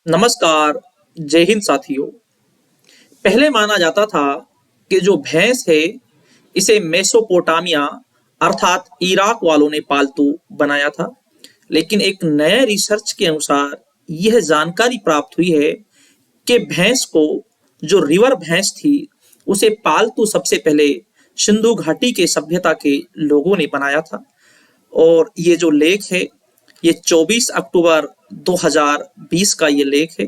नमस्कार। जय हिंद साथियों। पहले माना जाता था कि जो भैंस है इसे मेसोपोटामिया अर्थात इराक वालों ने पालतू बनाया था। लेकिन एक नए रिसर्च के अनुसार यह जानकारी प्राप्त हुई है कि भैंस को, जो रिवर भैंस थी, उसे पालतू सबसे पहले सिंधु घाटी के सभ्यता के लोगों ने बनाया था। और ये जो लेख है, ये 24 अक्टूबर 2020 का ये लेख है।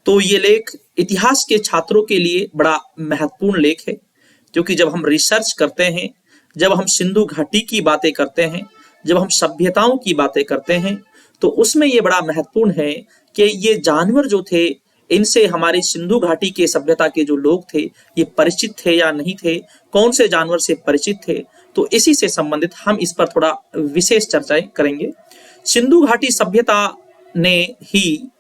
तो ये लेख इतिहास के छात्रों के लिए बड़ा महत्वपूर्ण लेख है, क्योंकि जब हम रिसर्च करते हैं, जब हम सिंधु घाटी की बातें करते हैं, जब हम सभ्यताओं की बातें करते हैं, तो उसमें ये बड़ा महत्वपूर्ण है कि ये जानवर जो थे, इनसे हमारे सिंधु घाटी के सभ्यता के जो लोग थे, ये परिचित थे या नहीं थे, कौन से जानवर से परिचित थे। तो इसी से संबंधित हम इस पर थोड़ा विशेष चर्चाएं करेंगे। सिंधु घाटी सभ्यता ने ही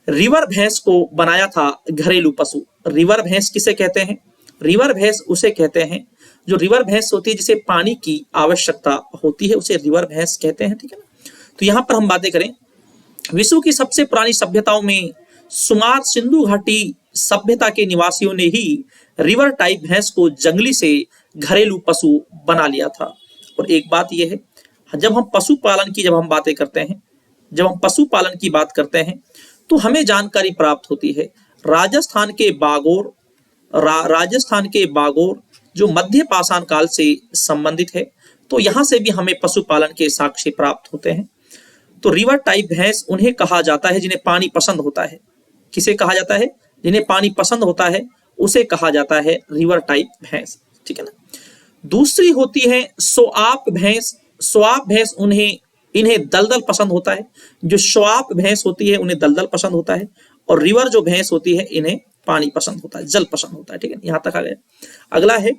रिवर भैंस को बनाया था घरेलू पशु। रिवर भैंस किसे कहते हैं? रिवर भैंस उसे कहते हैं जो रिवर भैंस होती है, जिसे पानी की आवश्यकता होती है, उसे रिवर भैंस कहते हैं। ठीक है ना। तो यहां पर हम बातें करें, विश्व की सबसे पुरानी सभ्यताओं में शुमार सिंधु घाटी सभ्यता के निवासियों ने ही रिवर टाइप भैंस को जंगली से घरेलू पशु बना लिया था। और एक बात यह है, जब हम पशुपालन की जब हम बातें करते हैं, जब हम पशुपालन की बात करते हैं, तो हमें जानकारी प्राप्त होती है राजस्थान के बागोर, राजस्थान के बागोर जो मध्य पाषाण काल से संबंधित है, तो यहां से भी हमें पशुपालन के साक्ष्य प्राप्त होते हैं। तो रिवर टाइप भैंस उन्हें कहा जाता है जिन्हें पानी पसंद होता है। किसे कहा जाता है? जिन्हें पानी पसंद होता है, उसे कहा जाता है रिवर टाइप भैंस। ठीक है ना। दूसरी होती है सोआप भैंस। सोआप भैंस इन्हें दलदल पसंद होता है। जो सोआप भैंस होती है उन्हें दलदल पसंद होता है, और रिवर जो भैंस होती है इन्हें पानी पसंद होता है, जल पसंद होता है। ठीक है, यहां तक आ गया। अगला है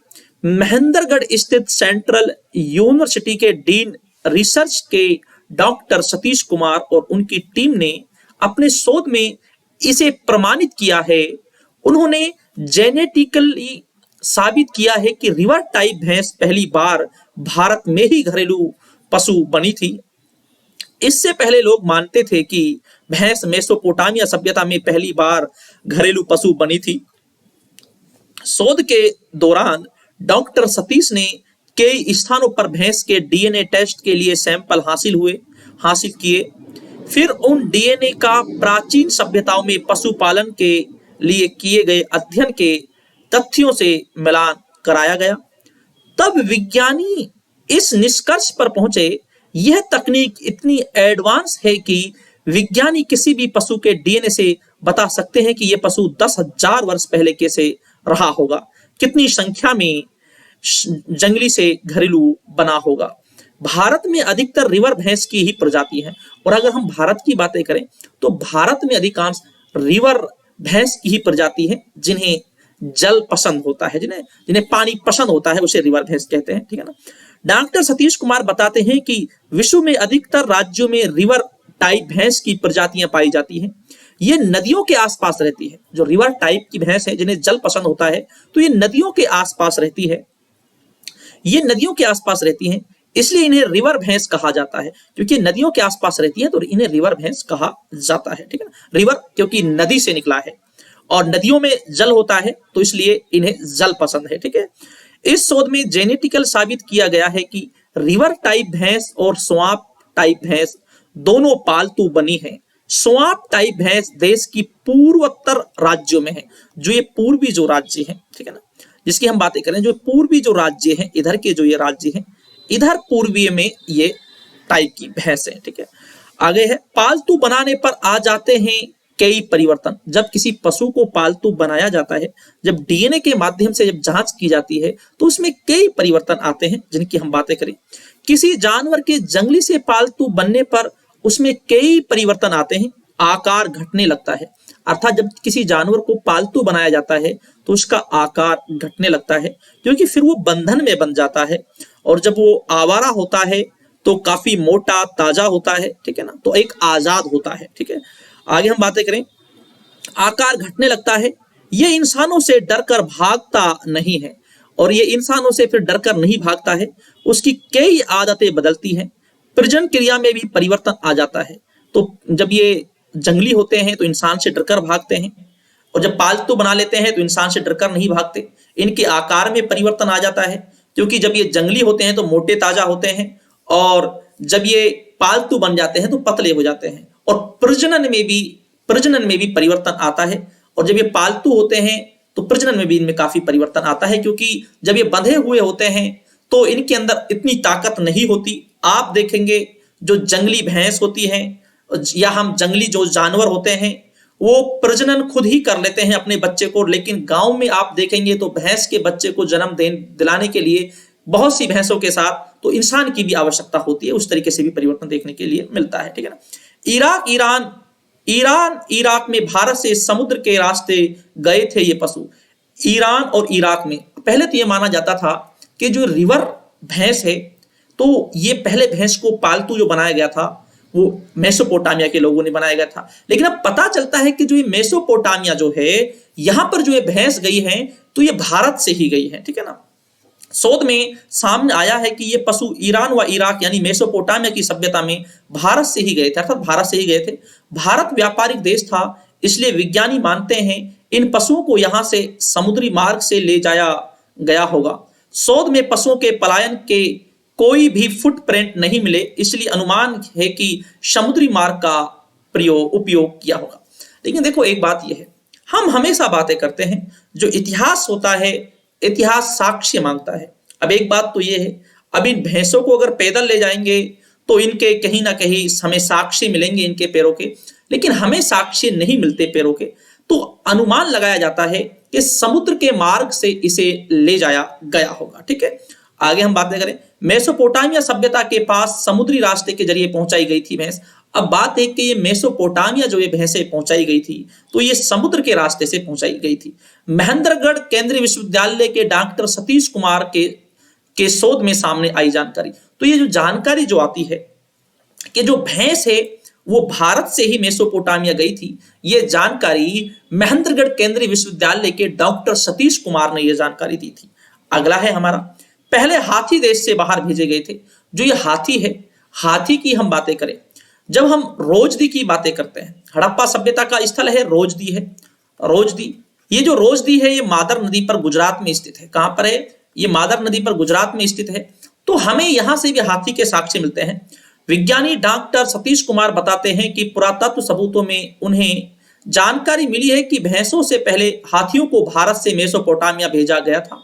महेंद्रगढ़ स्थित सेंट्रल यूनिवर्सिटी के डीन रिसर्च के डॉक्टर सतीश कुमार और उनकी टीम ने अपने शोध में इसे प्रमाणित किया है। उन्होंने जेनेटिकली साबित किया है कि रिवर टाइप भैंस पहली बार भारत में ही घरेलू पशु बनी थी। इससे पहले लोग मानते थे कि भैंस मेसोपोटामिया सभ्यता में पहली बार घरेलू पशु बनी थी। शोध के दौरान डॉक्टर सतीश ने कई स्थानों पर भैंस के डीएनए टेस्ट के लिए सैंपल हासिल किए। फिर उन डीएनए का प्राचीन सभ्यताओं में पशुपालन के लिए किए गए अध्ययन के तथ्यों से मिलान कराया गया। तब विज्ञानी इस निष्कर्ष पर पहुंचे, यह तकनीक इतनी एडवांस है कि विज्ञानी किसी भी पशु के डीएनए से बता सकते हैं कि यह पशु 10,000 वर्ष पहले कैसे रहा होगा, कितनी संख्या में जंगली से घरेलू बना होगा। भारत में अधिकतर रिवर भैंस की ही प्रजाति है। और अगर हम भारत की बातें करें, तो भारत में अधिकांश रिवर भैंस की ही प्रजाति है जिन्हें जल पसंद होता है, जिन्हें पानी पसंद होता है, उसे रिवर भैंस कहते हैं। ठीक है ना। डॉक्टर सतीश कुमार बताते हैं कि विश्व में अधिकतर राज्यों में रिवर टाइप भैंस की प्रजातियां पाई जाती हैं। ये नदियों के आसपास रहती है। जो रिवर टाइप की भैंस है, जिन्हें जल पसंद होता है, तो ये नदियों के आसपास रहती है। ये नदियों के आसपास रहती हैं, इसलिए इन्हें रिवर भैंस कहा जाता है। क्योंकि नदियों के आसपास रहती है तो इन्हें रिवर भैंस कहा जाता है। ठीक है ना। रिवर क्योंकि नदी से निकला है, और नदियों में जल होता है, तो इसलिए इन्हें जल पसंद है। ठीक है। इस शोध में जेनेटिकल साबित किया गया है कि रिवर टाइप भैंस और स्वाप टाइप भैंस दोनों पालतू बनी है। स्वाप टाइप भैंस देश की पूर्वोत्तर राज्यों में है। जो ये पूर्वी जो राज्य है, ठीक है ना, जिसकी हम बातें करें, जो पूर्वी जो राज्य है, इधर के जो ये राज्य है, इधर पूर्वीय में ये टाइप की भैंस है। ठीक है। आगे है, पालतू बनाने पर आ जाते हैं कई परिवर्तन। जब किसी पशु को पालतू बनाया जाता है, जब डीएनए के माध्यम से जब जांच की जाती है, तो उसमें कई परिवर्तन आते हैं जिनकी हम बातें करें। किसी जानवर के जंगली से पालतू बनने पर उसमें कई परिवर्तन आते हैं। आकार घटने लगता है, अर्थात जब किसी जानवर को पालतू बनाया जाता है तो उसका आकार घटने लगता है, क्योंकि फिर वो बंधन में बन जाता है। और जब वो आवारा होता है तो काफी मोटा ताजा होता है। ठीक है ना। तो एक आजाद होता है। ठीक है। आगे हम बातें करें, आकार घटने लगता है। ये इंसानों से डरकर भागता नहीं है, और ये इंसानों से फिर डरकर नहीं भागता है। उसकी कई आदतें बदलती हैं। प्रजनन क्रिया में भी परिवर्तन आ जाता है। तो जब ये जंगली होते हैं तो इंसान से डरकर भागते हैं, और जब पालतू बना लेते हैं तो इंसान से डरकर नहीं भागते। इनके आकार में परिवर्तन आ जाता है, क्योंकि जब ये जंगली होते हैं तो मोटे ताजा होते हैं, और जब ये पालतू बन जाते हैं तो पतले हो जाते हैं। और प्रजनन में भी परिवर्तन आता है, और जब ये पालतू होते हैं तो प्रजनन में भी इनमें काफी परिवर्तन आता है, क्योंकि जब ये बंधे हुए होते हैं तो इनके अंदर इतनी ताकत नहीं होती। आप देखेंगे जो जंगली भैंस होती है या हम जंगली जो जानवर होते हैं वो प्रजनन खुद ही कर लेते हैं अपने बच्चे को, लेकिन गांव में आप देखेंगे तो भैंस के बच्चे को जन्म दिलाने के लिए बहुत सी भैंसों के साथ तो इंसान की भी आवश्यकता होती है। उस तरीके से भी परिवर्तन देखने के लिए मिलता है, ठीक है ना। इराक में भारत से समुद्र के रास्ते गए थे ये पशु। ईरान और इराक में पहले तो ये माना जाता था कि जो रिवर भैंस है, तो ये पहले भैंस को पालतू जो बनाया गया था वो मेसोपोटामिया के लोगों ने बनाया गया था। लेकिन अब पता चलता है कि जो ये मेसोपोटामिया जो है, यहां पर जो ये भैंस गई है तो ये भारत से ही गई है, ठीक है ना। शोध में सामने आया है कि ये पशु ईरान व इराक यानी मेसोपोटामिया की सभ्यता में भारत से ही गए थे, अर्थात भारत से ही गए थे। भारत व्यापारिक देश था, इसलिए विज्ञानी मानते हैं इन पशुओं को यहां से समुद्री मार्ग से ले जाया गया होगा। शोध में पशुओं के पलायन के कोई भी फुटप्रिंट नहीं मिले, इसलिए अनुमान है कि समुद्री मार्ग का उपयोग किया होगा। लेकिन देखो एक बात यह है, हम हमेशा बातें करते हैं, जो इतिहास होता है इतिहास साक्ष्य मांगता है। अब एक बात तो यह है, अब इन भैंसों को अगर पैदल ले जाएंगे तो इनके कहीं ना कहीं हमें साक्ष्य मिलेंगे इनके पैरों के, लेकिन हमें साक्ष्य नहीं मिलते पैरों के। तो अनुमान लगाया जाता है कि समुद्र के मार्ग से इसे ले जाया गया होगा, ठीक है। आगे हम बातें करें, मेसोपोटामिया सभ्यता के पास समुद्री रास्ते के जरिए पहुंचाई गई थी भैंस। अब बात है कि ये मेसोपोटामिया जो ये भैंसें पहुंचाई गई थी तो ये समुद्र के रास्ते से पहुंचाई गई थी। महेंद्रगढ़ केंद्रीय विश्वविद्यालय के डॉक्टर सतीश कुमार के शोध में सामने आई जानकारी। तो ये जो जानकारी जो आती है कि जो भैंस है वो भारत से ही मेसोपोटामिया गई थी, ये जानकारी महेंद्रगढ़ केंद्रीय विश्वविद्यालय के डॉक्टर सतीश कुमार ने ये जानकारी दी थी। अगला है हमारा, पहले हाथी देश से बाहर भेजे गए थे। जो ये हाथी है, हाथी की हम बातें करें, जब हम रोजदी की बातें करते हैं, हड़प्पा सभ्यता का स्थल है रोजदी है। रोजदी, ये जो रोजदी है ये मादर नदी पर गुजरात में स्थित है। कहां पर है? ये मादर नदी पर गुजरात में स्थित है। तो हमें यहां से भी हाथी के साक्ष्य मिलते हैं। विज्ञानी डॉक्टर सतीश कुमार बताते हैं कि पुरातत्व सबूतों में उन्हें जानकारी मिली है कि भैंसों से पहले हाथियों को भारत से मेसोपोटामिया भेजा गया था।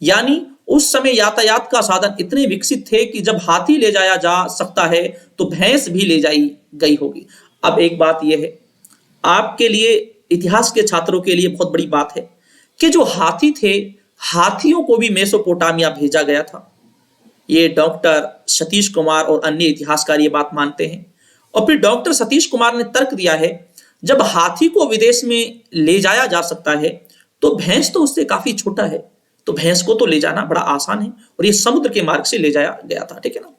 यानी उस समय यातायात का साधन इतने विकसित थे कि जब हाथी ले जाया जा सकता है तो भैंस भी ले जाई गई होगी। अब एक बात यह है, आपके लिए इतिहास के छात्रों के लिए बहुत बड़ी बात है कि जो हाथी थे, हाथियों को भी मेसोपोटामिया भेजा गया था। ये डॉक्टर सतीश कुमार और अन्य इतिहासकार ये बात मानते हैं। और फिर डॉक्टर सतीश कुमार ने तर्क दिया है, जब हाथी को विदेश में ले जाया जा सकता है तो भैंस तो उससे काफी छोटा है, तो भैंस को तो ले जाना बड़ा आसान है, और ये समुद्र के मार्ग से ले जाया गया था, ठीक है ना।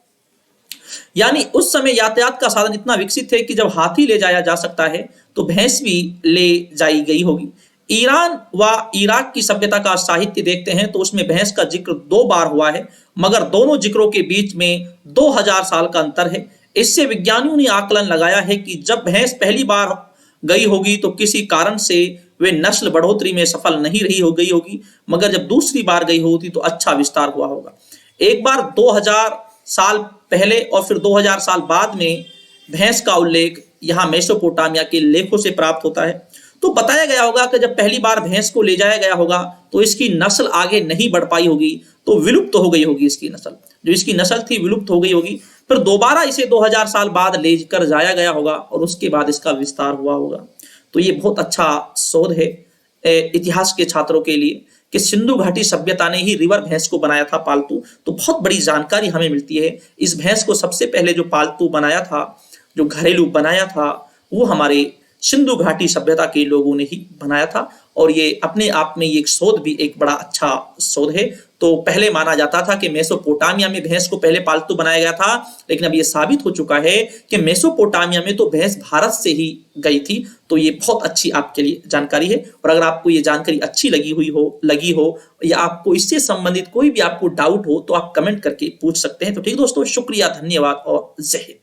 यानी उस समय यातायात का साधन इतना विकसित है कि जब हाथी ले जाया जा सकता है तो भैंस भी ले जाई गई होगी। ईरान व इराक की सभ्यता का साहित्य देखते हैं तो उसमें भैंस का जिक्र 2 बार हुआ है, मगर दोनों जिक्रों के बीच में 2000 साल का अंतर है। इससे विज्ञानियों ने आकलन लगाया है कि जब भैंस पहली बार गई होगी तो किसी कारण से वे नस्ल बढ़ोतरी में सफल नहीं रही हो गई होगी, मगर जब दूसरी बार गई होती तो अच्छा विस्तार हुआ होगा। एक बार 2000 साल पहले और फिर 2000 साल बाद में भैंस का उल्लेख यहाँ मेसोपोटामिया के लेखों से प्राप्त होता है। तो बताया गया होगा कि जब पहली बार भैंस को ले जाया गया होगा तो इसकी नस्ल आगे नहीं बढ़ पाई होगी, तो विलुप्त हो गई होगी इसकी नस्ल, जो इसकी नस्ल थी विलुप्त हो गई होगी। फिर दोबारा इसे 2000 साल बाद लेकर जाया गया होगा और उसके बाद इसका विस्तार हुआ होगा। तो ये बहुत अच्छा शोध है इतिहास के छात्रों के लिए कि सिंधु घाटी सभ्यता ने ही रिवर भैंस को बनाया था पालतू। तो बहुत बड़ी जानकारी हमें मिलती है। इस भैंस को सबसे पहले जो पालतू बनाया था, जो घरेलू बनाया था, वो हमारे सिंधु घाटी सभ्यता के लोगों ने ही बनाया था। और ये अपने आप में ये शोध भी एक बड़ा अच्छा शोध है। तो पहले माना जाता था कि मेसोपोटामिया में भैंस को पहले पालतू बनाया गया था, लेकिन अब ये साबित हो चुका है कि मेसोपोटामिया में तो भैंस भारत से ही गई थी। तो ये बहुत अच्छी आपके लिए जानकारी है। और अगर आपको ये जानकारी अच्छी लगी हो या आपको इससे संबंधित कोई भी आपको डाउट हो तो आप कमेंट करके पूछ सकते हैं। तो ठीक दोस्तों, शुक्रिया, धन्यवाद और जय हिंद।